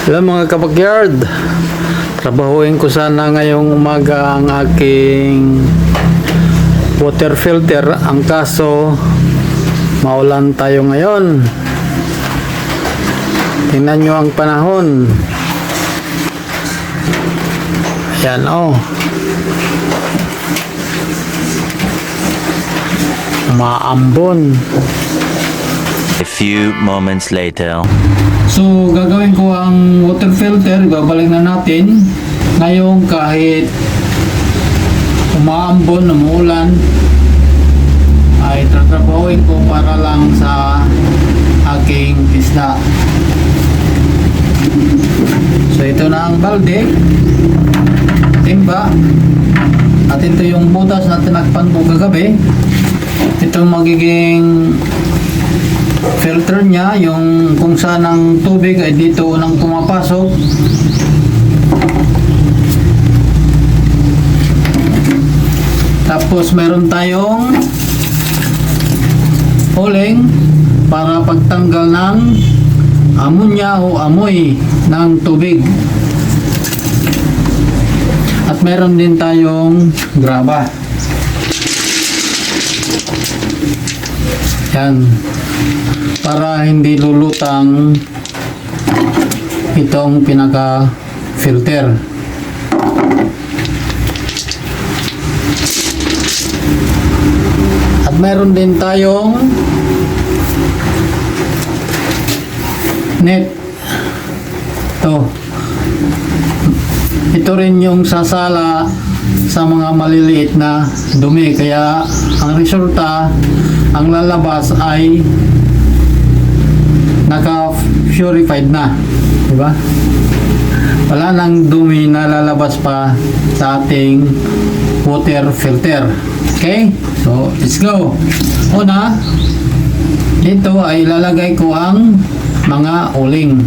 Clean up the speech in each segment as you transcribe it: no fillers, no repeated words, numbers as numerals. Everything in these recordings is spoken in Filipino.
Hello mga kabakyard, trabahuin ko sana ngayong umaga ang aking water filter. Ang kaso maulan tayo ngayon. Tingnan nyo ang panahon. Ayan umaambon. A few moments later. So gagawin ko ang water filter, babalik na natin ngayon kahit umaambon, umuulan, ay tatrabahuin ko para lang sa aking isda. So ito na ang balde, timba, at ito yung butas na tinakpan ko kagabi. Ito magiging filter niya, yung kung saan ang tubig ay dito unang pumapasok. Tapos meron tayong uling para pagtanggal ng ammonia o amoy ng tubig. At meron din tayong graba. Yan, para hindi lulutang itong pinaka filter. At meron din tayong net. Ito rin yung sasala sa mga maliliit na dumi, kaya ang resulta, ang lalabas ay naka-purified na, di ba? Wala nang dumi na lalabas pa sa ating water filter. Okay? So, let's go. Una, dito ay ilalagay ko ang mga uling.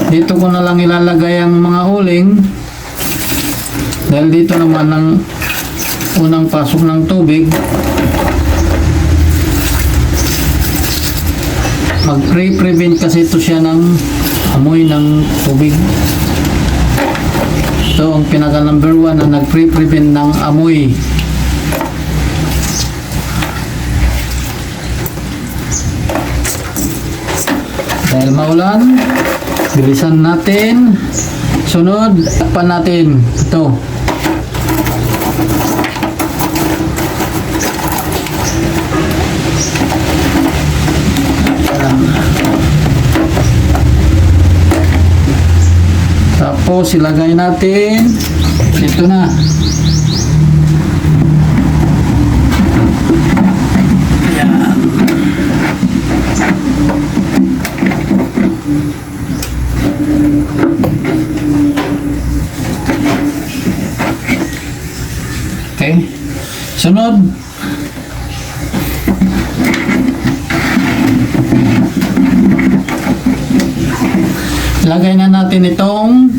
Dito ko na lang ilalagay ang mga uling dahil dito naman ang unang pasok ng tubig. Mag-prevent kasi ito siya ng amoy ng tubig. Ito ang pinaka number 1 na nag-prevent ng amoy. Dahil maulan, bilisan natin. Sunod, takpan natin ito. Tapos ilagay natin ito na. Okay. Sunod, lagay na natin itong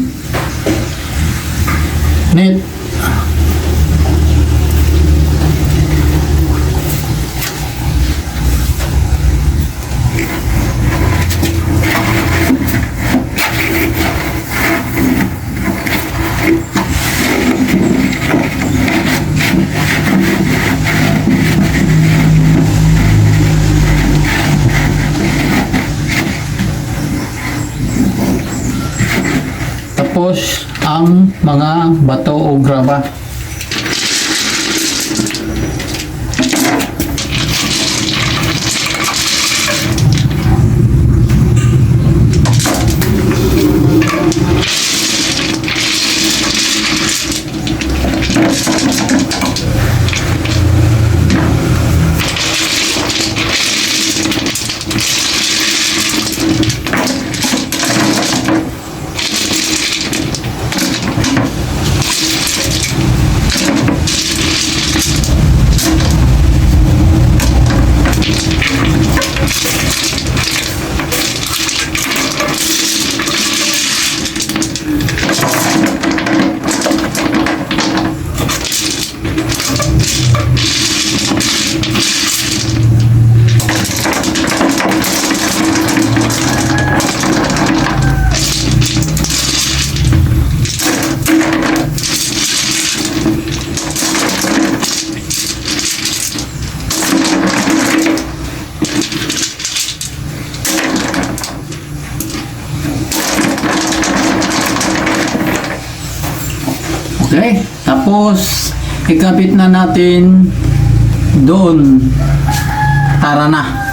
net. Tapos ang mga bato o graba. Okay? Tapos, ikabit na natin doon. Tara na.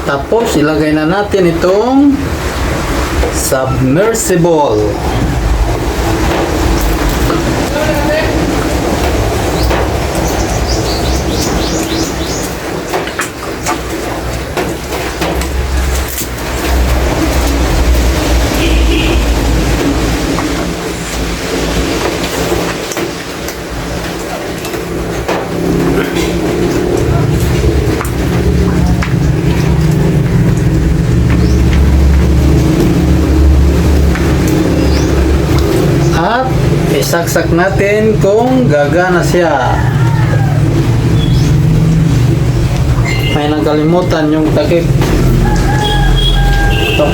Tapos, ilagay na natin itong submersible. At isaksak natin kung gagana siya. May nakalimutan yung takip. Ito.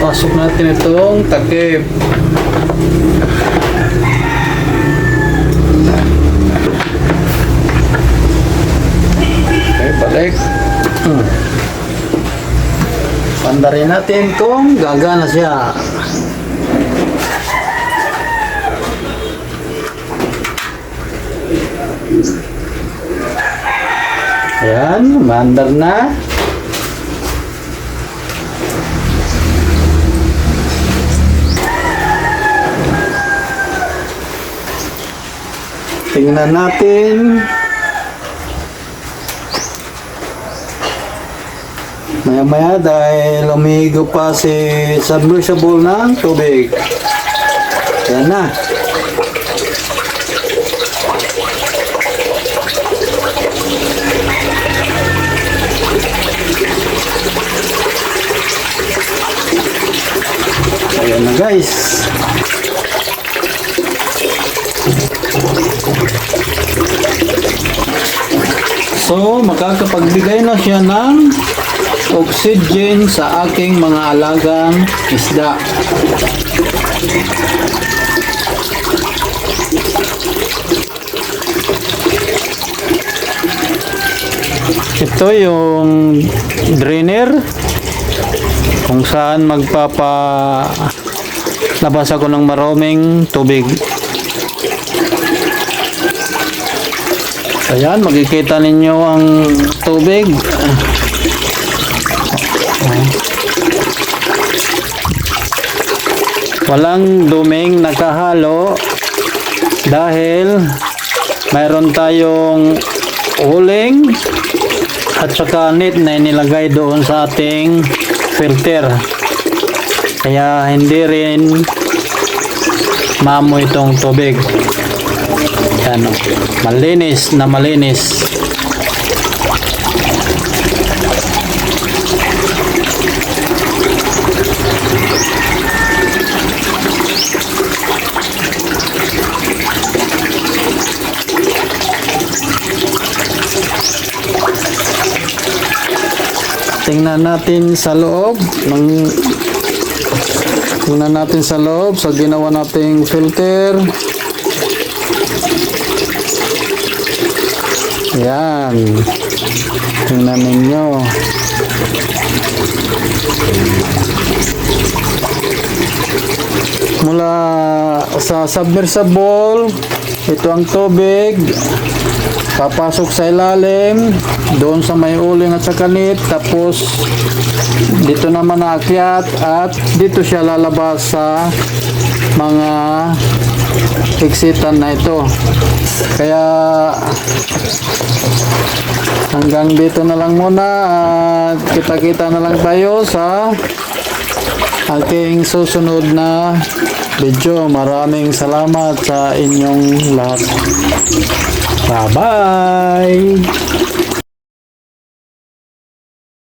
Pasok natin itong takip. Okay, balik. Pandarin natin kung gagana siya. Ayan, mandar na. Tingnan natin. Maya-maya dahil umihigo pa si submersible ng tubig. Yan na. Ayan na guys. So, makakapagbigay na siya ng oxygen sa aking mga alagang isda. Ito yung drainer kung saan labas ako ng maraming tubig. Ayan, makikita ninyo ang tubig. Walang duming nakahalo dahil mayroon tayong uling at saka net na inilagay doon sa ating filter. Kaya hindi rin maamoy itong tubig. Yan, malinis na malinis. Tingnan natin sa loob sa ginawa nating filter. Yan. Tingnan ninyo. Mula sa submersible, ito ang tubig, papasok sa ilalim, doon sa may uling at sa kanit, tapos dito naman naakyat at dito siya lalabas sa mga exitan na ito. Kaya hanggang dito na lang muna at kita-kita na lang tayo sa aking susunod na video. Maraming salamat sa inyong lahat. Bye-bye!